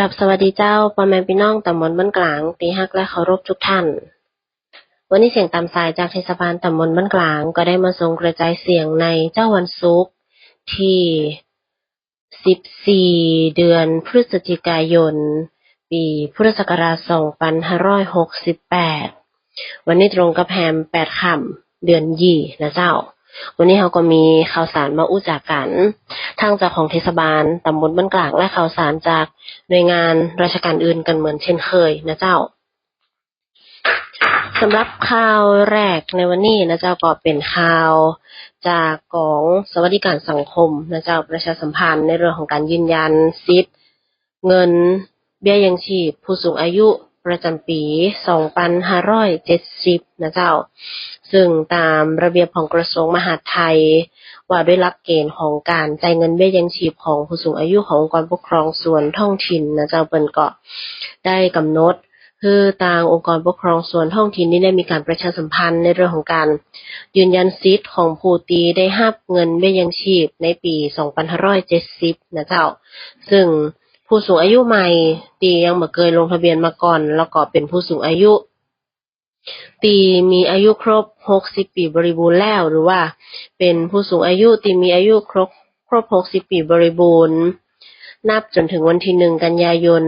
ครับสวัสดีเจ้าพ่อแม่พี่น้องตำบลบ้านกลางตีฮักและเคารพทุกท่านวันนี้เสียงตามสายจากเทศบาลตำบลบ้านกลางก็ได้มาส่งกระจายเสียงในเจ้าวันศุกร์ที่14เดือนพฤศจิกายนปีพุทธศักราช2568วันนี้ตรงกับแฮม8ค่ำเดือนยี่นะเจ้าวันนี้เขาก็มีข่าวสารมาอู้จากกันทั้งจากของเทศบาลตำบลบ้านกลางและข่าวสารจากหน่วยงานราชการอื่นกันเหมือนเช่นเคยนะเจ้าสำหรับข่าวแรกในวันนี้นะเจ้าก็เป็นข่าวจากกองสวัสดิการสังคมนะเจ้าประชาสัมพันธ์ในเรื่องของการยืนยันสิทธิ์เงินเบี้ยยังชีพผู้สูงอายุประจำปี2570นะเจ้าซึ่งตามระเบียบของกระทรวงมหาดไทยว่าด้วยหลักเกณฑ์ของการจ่ายเงินเบี้ยยังชีพของผู้สูงอายุขององค์กรปกครองส่วนท้องถิ่นนะเจ้าเปิ้นก็ได้กำหนดคือทางองค์กรปกครองส่วนท้องถิ่นนี้ได้มีการประชาสัมพันธ์ในเรื่องของการยืนยันสิทธิ์ของผู้ที่ได้รับเงินเบี้ยยังชีพในปี2570นะเจ้าซึ่งผู้สูงอายุใหม่ที่ยังบ่เคยลงทะเบียนมาก่อนแล้วก็เป็นผู้สูงอายุที่มีอายุครบ60ปีบริบูรณ์แล้วหรือว่าเป็นผู้สูงอายุที่มีอายุครบ60ปีบริบูรณ์นับจนถึงวันที่1กันยายน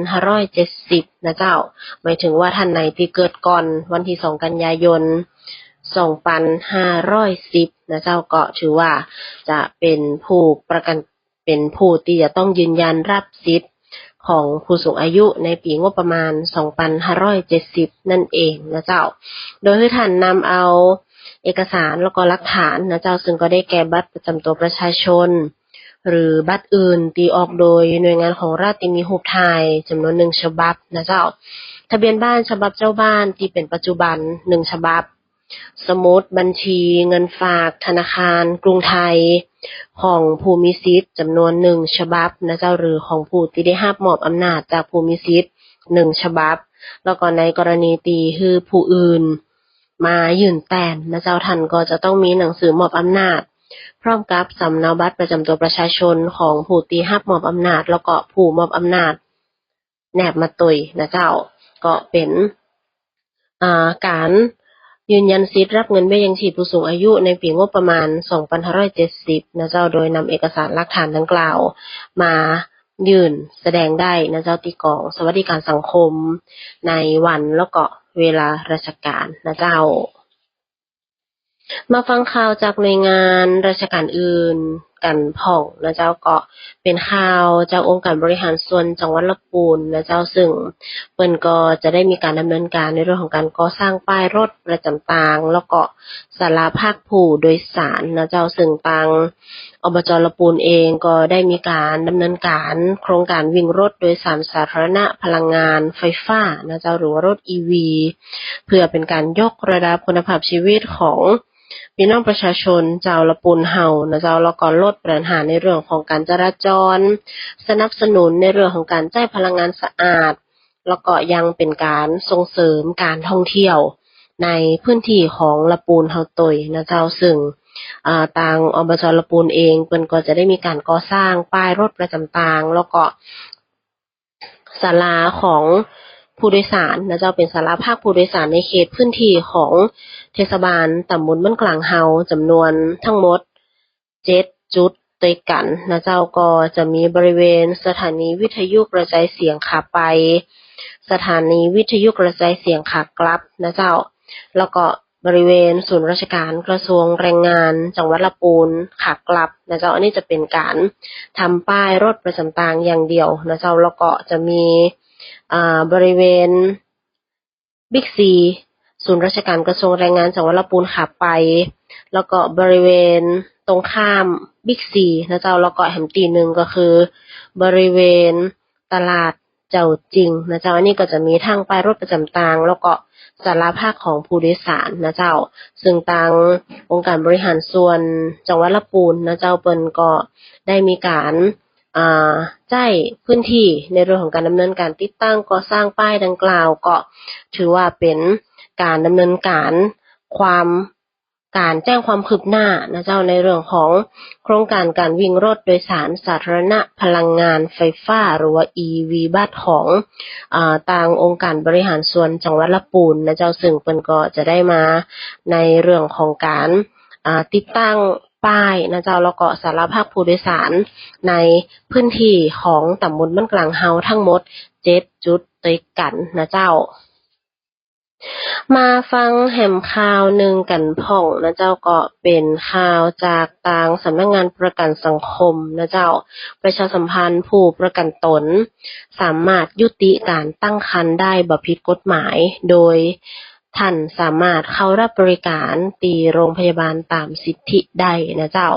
2570นะเจ้าหมายถึงว่าท่านไหนที่เกิดก่อนวันที่2กันยายน2510นะเจ้าก็ถือว่าจะเป็นผู้ประกันเป็นผู้ที่จะต้องยืนยันรับสิทธิ์ของผู้สูงอายุในปีงบประมาณ2570นั่นเองนะเจ้าโดยให้ท่านนำเอาเอกสารแล้วก็หลักฐานนะเจ้าซึ่งก็ได้แก่บัตรประจำตัวประชาชนหรือบัตรอื่นที่ออกโดยหน่วยงานของรัฐที่มีรูปถ่ายจำนวน1ฉบับนะเจ้าทะเบียนบ้านฉบับเจ้าบ้านที่เป็นปัจจุบัน1ฉบับสมุดบัญชีเงินฝากธนาคารกรุงไทยของผู้มีสิทธิ์จำนวน1ฉบับนะเจ้าหรือของผู้ที่ได้รับมอบอำนาจจากผู้มีสิทธิ์1ฉบับแล้วก็ในกรณีที่คือผู้อื่นมายื่นแต้มนะเจ้าท่านก็จะต้องมีหนังสือมอบอำนาจพร้อมกับสำเนาบัตรประจำตัวประชาชนของผู้ที่รับมอบอำนาจแล้วก็ผู้มอบอำนาจแนบมาตุยนะเจ้าก็เป็นการยืนยันสิทธิ์รับเงินเบี้ยยังชีพผู้สูงอายุในปีงบประมาณ2570นะเจ้าโดยนำเอกสารหลักฐานดังกล่าวมายื่นแสดงได้นะเจ้าที่กองสวัสดิการสังคมในวันแล้วก็เวลาราชการนะเจ้ามาฟังข่าวจากหน่วยงานราชการอื่นกันพ่องนะเจ้าก็เป็นข่าวจากองค์การบริหารส่วนจังหวัดลำพูนนะเจ้าซึ่งเปิ้นก็จะได้มีการดำเนินการในเรื่องของการก่อสร้างป้ายรถประจำทางแล้วก็ศาลาพักผู้โดยสารนะเจ้าซึ่งทางอบจ.ลำพูนเองก็ได้มีการดำเนินการโครงการวิ่งรถโดยสารสาธารณะพลังงานไฟฟ้านะเจ้าหรือว่ารถ EV เพื่อเป็นการยกระดับคุณภาพชีวิตของพี่น้องประชาชนเจ้าละปูนเฮานะเจ้าแล้วก็ลดปัญหาในเรื่องของการจราจรสนับสนุนในเรื่องของการใช้พลังงานสะอาดแล้วก็ยังเป็นการส่งเสริมการท่องเที่ยวในพื้นที่ของละปูนเฮาตยนะเจ้าซึ่งทางอบจ.ละปูนเองเพิ่นก็จะได้มีการก่อสร้างป้ายรถประจำทางแล้วก็ศาลาของผู้โดยสารนะเจ้าเป็นศาลาพักผู้โดยสารในเขตพื้นที่ของเทศบาลตำบลบ้านกลางเฮาจำนวนทั้งหมด7จุดด้วยกันนะเจ้าก็จะมีบริเวณสถานีวิทยุกระจายเสียงขาไปสถานีวิทยุกระจายเสียงขากลับนะเจ้าแล้วก็บริเวณศูนย์ราชการกระทรวงแรงงานจังหวัดลำพูนขากลับนะเจ้าอันนี้จะเป็นการทำป้ายรถประจำทางอย่างเดียวนะเจ้าแล้วก็จะมีบริเวณบิ๊กซีศูนย์ราชการกระทรวงแรงงานจังหวัดลำพูนขาไปแล้วก็บริเวณตรงข้ามบิ๊กซีนะเจ้าแล้วก็แหมตีหนึ่งก็คือบริเวณตลาดเจ้าจริงนะเจ้าอันนี้ก็จะมีทั้งป้ายรถประจำทางแล้วก็ศาลาพักของผู้โดยสารนะเจ้าซึ่งทางองค์การบริหารส่วนจังหวัดลำพูนนะเจ้าเปิ้นก็ได้มีการจ่ายพื้นที่ในเรื่องของการดำเนินการติดตั้งก่อสร้างป้ายดังกล่าวก็ถือว่าเป็นการดำเนินการความ การแจ้งความคืบหน้านะเจ้าในเรื่องของโครงการการวิ่งรถโดยสารสาธารณะพลังงานไฟฟ้าหรือว่า EV บัสของทางองค์การบริหารส่วนจังหวัดลำพูนนะเจ้าซึ่งเพิ่นก็จะได้มาในเรื่องของการติดตั้งป้ายนะเจ้าแล้วก็สารภาพผู้โดยสารในพื้นที่ของตำบลบ้านกลางเฮาทั้งหมด7จุดด้วยกันนะเจ้ามาฟังแหมข่าวหนึ่งกันพ่องนะเจ้าก็เป็นข่าวจากทางสำนักงานประกันสังคมนะเจ้าประชาสัมพันธ์ผู้ประกันตนสามารถยุติการตั้งครรภ์ได้บ่ผิดกฎหมายโดยท่านสามารถเข้ารับบริการที่โรงพยาบาลตามสิทธิได้นะเจ้า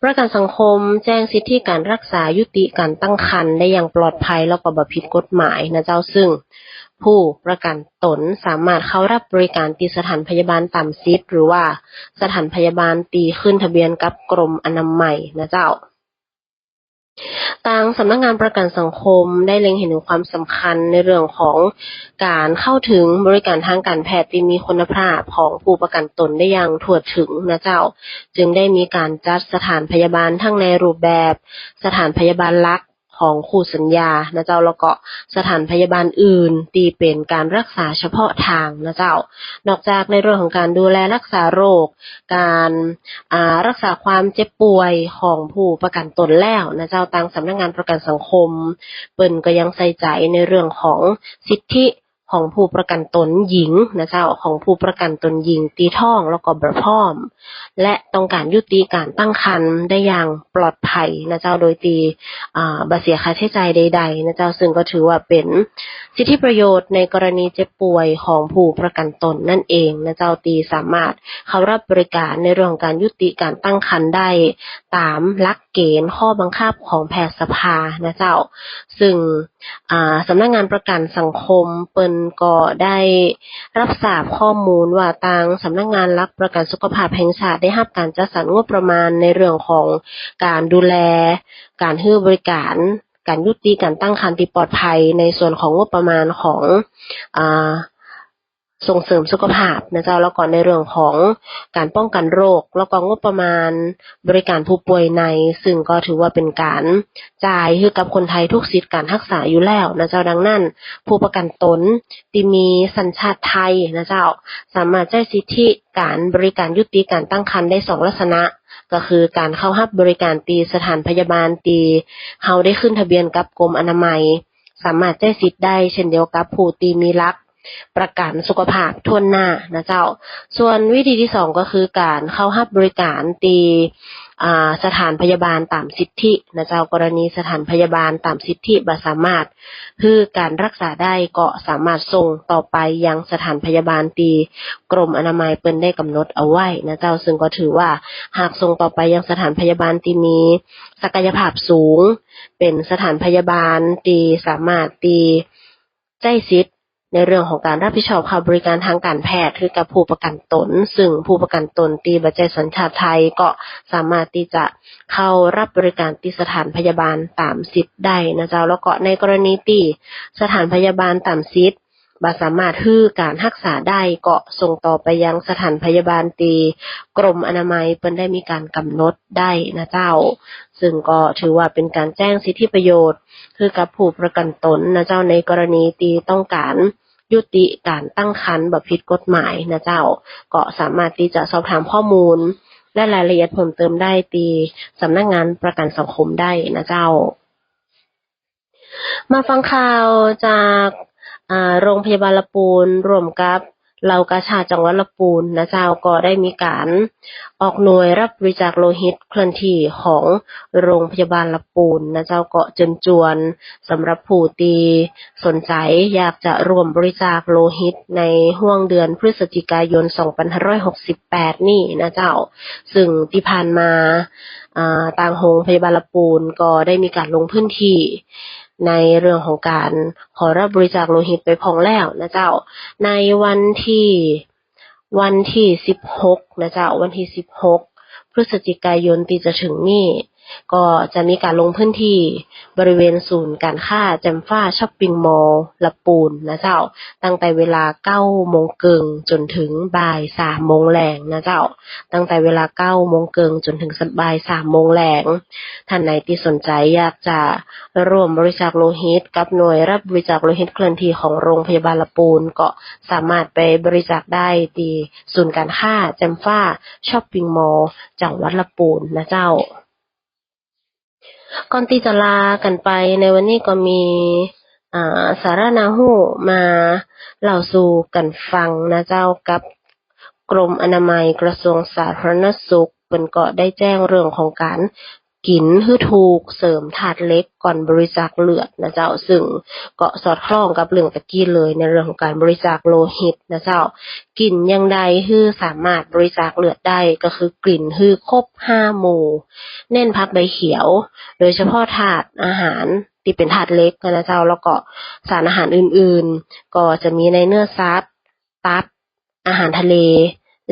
ประกันสังคมแจ้งสิทธิการรักษายุติการตั้งครรภ์ได้อย่างปลอดภัยแล้วก็บ่ผิดกฎหมายนะเจ้าซึ่งผู้ประกันตนสามารถเข้ารับบริการที่สถานพยาบาลตามสิทธิ์หรือว่าสถานพยาบาลที่ขึ้นทะเบียนกับกรมอนามัยนะเจ้าทางสำนักงานประกันสังคมได้เล็งเห็นถึงความสำคัญในเรื่องของการเข้าถึงบริการทางการแพทย์ที่มีคุณภาพของผู้ประกันตนได้อย่างทั่วถึงนะเจ้าจึงได้มีการจัดสถานพยาบาลทั้งในรูปแบบสถานพยาบาลหลักของคู่สัญญานะเจ้าแล้วก็สถานพยาบาลอื่นที่เป็นการรักษาเฉพาะทางนะเจ้านอกจากในเรื่องของการดูแลรักษาโรคการรักษาความเจ็บป่วยของผู้ประกันตนแล้วนะเจ้าทางสำนักงานประกันสังคมเปิ้นก็ยังใส่ใจในเรื่องของสิทธิของผู้ประกันตนหญิงนะเจ้าของผู้ประกันตนหญิงตีท้องแล้วก็บ่พร้อมและต้องการยุติการตั้งครรภ์ได้อย่างปลอดภัยนะเจ้าโดยตีบ่เสียค่าใช้จ่ายใดๆนะเจ้าซึ่งก็ถือว่าเป็นสิทธิประโยชน์ในกรณีเจ็บป่วยของผู้ประกันตนนั่นเองนะเจ้าตีสามารถเข้ารับบริการในเรื่องการยุติการตั้งครรภ์ได้ตามหลักเกณฑ์ข้อบังคับของแพทยสภานะเจ้าซึ่งสำนักงานประกันสังคมเปิ้นก็ได้รับทราบข้อมูลว่าทางสำนักงานหลักประกันสุขภาพแห่งชาติได้รับการจัดสรรงบประมาณในเรื่องของการดูแลการให้บริการการยุติการตั้งครรภ์ที่ปลอดภัยในส่วนของงบประมาณของส่งเสริมสุขภาพนะเจ้าแล้วก็ในเรื่องของการป้องกันโรคแล้วก็งบประมาณบริการผู้ป่วยในซึ่งก็ถือว่าเป็นการจ่ายให้กับคนไทยทุกสิทธิการรักษาอยู่แล้วนะเจ้าดังนั้นผู้ประกันตนที่มีสัญชาติไทยนะเจ้าสามารถใช้สิทธิการบริการยุติการตั้งครรภ์ได้2ลักษณะก็คือการเข้ารับบริการตีสถานพยาบาลตีเฮาได้ขึ้นทะเบียนกับกรมอนามัยสามารถใช้สิทธิ์ได้เช่นเดียวกับผู้ที่มีหลักประกันสุขภาพทั่วหน้านะเจ้าส่วนวิธีที่2ก็คือการเข้ารับบริการตีสถานพยาบาลตามสิทธินะเจ้ากรณีสถานพยาบาลตามสิทธิบ่สามารถคือการรักษาได้ก็สามารถส่งต่อไปยังสถานพยาบาลตีกรมอนามัยเปิ้นได้กำหนดเอาไว้นะเจ้าซึ่งก็ถือว่าหากส่งต่อไปยังสถานพยาบาลที่มีศักยภาพสูงเป็นสถานพยาบาลที่สามารถตีใจสิทธิ์ในเรื่องของการรับผิดชอบค่าบริการทางการแพทย์คือกับผู้ประกันตนซึ่งผู้ประกันตนที่บ่ใช้สัญชาติไทยก็สามารถที่จะเข้ารับบริการที่สถานพยาบาลตามสิทธิ์ได้นะเจ้าแล้วก็ในกรณีที่สถานพยาบาลตามสิทธิ์บ่สามารถฮื้อการรักษาได้ก็ส่งต่อไปยังสถานพยาบาลที่กรมอนามัยเพิ่นได้มีการกำหนดได้นะเจ้าซึ่งก็ถือว่าเป็นการแจ้งสิทธิประโยชน์คือกับผู้ประกันตนนะเจ้าในกรณีที่ต้องการยุติการตั้งครรภ์แบบผิดกฎหมายนะเจ้าก็สามารถที่จะสอบถามข้อมูลและรายละเอียดเพิ่มเติมได้ที่สำนักงานประกันสังคมได้นะเจ้ามาฟังข่าวจากโรงพยาบาลลำพูนร่วมกับเหล่ากาชาดจังหวัดลำพูนนะเจ้าก็ได้มีการออกหน่วยรับบริจาคโลหิตเคลื่อนที่ของโรงพยาบาลลำพูนนะเจ้าก็เชิญชวนสำหรับผู้ที่สนใจอยากจะร่วมบริจาคโลหิตในห้วงเดือนพฤศจิกายน2568นี่นะเจ้าซึ่งที่ผ่านมาทางโรงพยาบาลลำพูนก็ได้มีการลงพื้นที่ในเรื่องของการขอรับบริจาคโลหิตไปพองแล้วนะเจ้าในวันที่16นะเจ้าวันที่16พฤศจิกายนที่จะถึงนี่ ก็จะมีการลงพื้นที่บริเวณศูนย์การค้าแจ่มฟ้าช้อปปิ้งมอลล์ละปูนนะเจ้าตั้งแต่เวลา 9 โมงครึ่งจนถึงบ่าย 3 โมงแลงนะเจ้าตั้งแต่เวลา 9 โมงครึ่งจนถึงบ่าย 3 โมงแลงท่านไหนที่สนใจอยากจะร่วมบริจาคโลหิตกับหน่วยรับบริจาคโลหิตเคลื่อนที่ของโรงพยาบาลละปูนก็สามารถไปบริจาคได้ที่ศูนย์การค้าแจ่มฟ้าช้อปปิ้งมอลล์จังหวัดละปูนนะเจ้าก่อนที่จะลากันไปในวันนี้ก็มีสาระน่ารู้มาเล่าสู่กันฟังนะเจ้ากับกรมอนามัยกระทรวงสาธารณสุขเพิ่นก็ได้แจ้งเรื่องของการกินให้ถูกเสริมธาตุเหล็กก่อนบริจาคเลือดนะเจ้าซึ่งก็สอดคล้องกับเรื่องตะกี้เลยในเรื่องของการบริจาคโลหิตนะเจ้ากินอย่างใดคือสามารถบริจาคเลือดได้ก็คือกลิ่นคือครบ5 หมู่เน้นผักใบเขียวโดยเฉพาะธาตุอาหารที่เป็นธาตุเหล็กนะเจ้าแล้วก็สารอาหารอื่นๆก็จะมีในเนื้อสัตว์ตับอาหารทะเล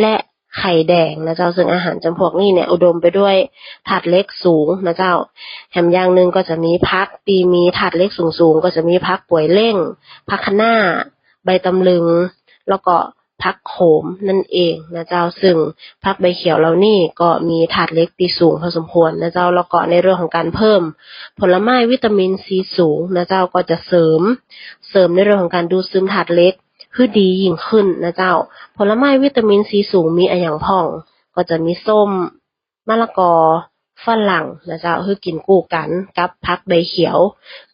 และไข่แดงนะเจ้าซึ่งอาหารจำพวกนี้เนี่ยอุดมไปด้วยธาตุเหล็กสูงนะเจ้าแถมอย่างหนึ่งก็จะมีผักที่มีธาตุเหล็กสูงๆก็จะมีผักป่วยเล่งผักคะน้าใบตำลึงแล้วก็ผักโขมนั่นเองนะเจ้าซึ่งผักใบเขียวเหล่านี้ก็มีธาตุเหล็กที่สูงพอสมควรนะเจ้าแล้วก็ในเรื่องของการเพิ่มผลไม้วิตามินซีสูงนะเจ้าก็จะเสริมในเรื่องของการดูดซึมธาตุเหล็กคือดียิ่งขึ้นนะเจ้าผลไม้วิตามินซีสูงมีอะหยังพ้องก็จะมีส้มมะละกอฝรั่งนะเจ้าคือกินคู่กันกับผักใบเขียว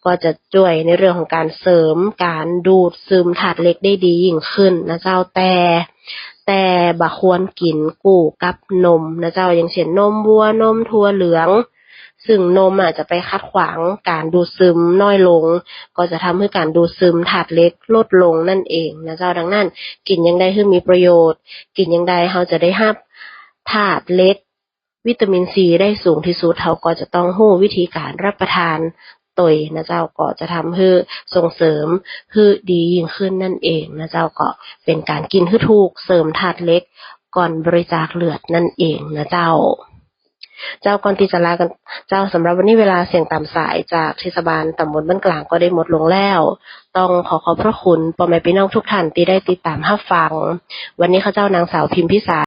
ก็จะช่วยในเรื่องของการเสริมการดูดซึมธาตุเหล็กได้ดียิ่งขึ้นนะเจ้าแต่บ่ควรกินคู่กับนมนะเจ้าอย่างเช่นนมวัวนมถั่วเหลืองซึ่งนมจะไปขัดขวางการดูดซึมน้อยลงก็จะทำให้การดูดซึมธาตุเหล็กลดลงนั่นเองนะเจ้าดังนั้นกินอย่างใดคือมีประโยชน์กินอย่างใดเราจะได้รับธาตุเหล็กวิตามินซีได้สูงที่สุดเราก็จะต้องรู้วิธีการรับประทานตัวนะเจ้าก็จะทำให้ส่งเสริมให้ดียิ่งขึ้นนั่นเองนะเจ้าก็เป็นการกินให้ถูกเสริมธาตุเหล็กก่อนบริจาคเลือดนั่นเองนะเจ้าก่อนที่จะลากันเจ้าสำหรับวันนี้เวลาเสียงตามสายจากเทศบาลตำบลบ้านกลางก็ได้หมดลงแล้วต้องขอพระคุณพ่อแม่พี่น้องทุกท่านที่ได้ติดตามรับฟังวันนี้ข้าเจ้านางสาวพิมพิสาร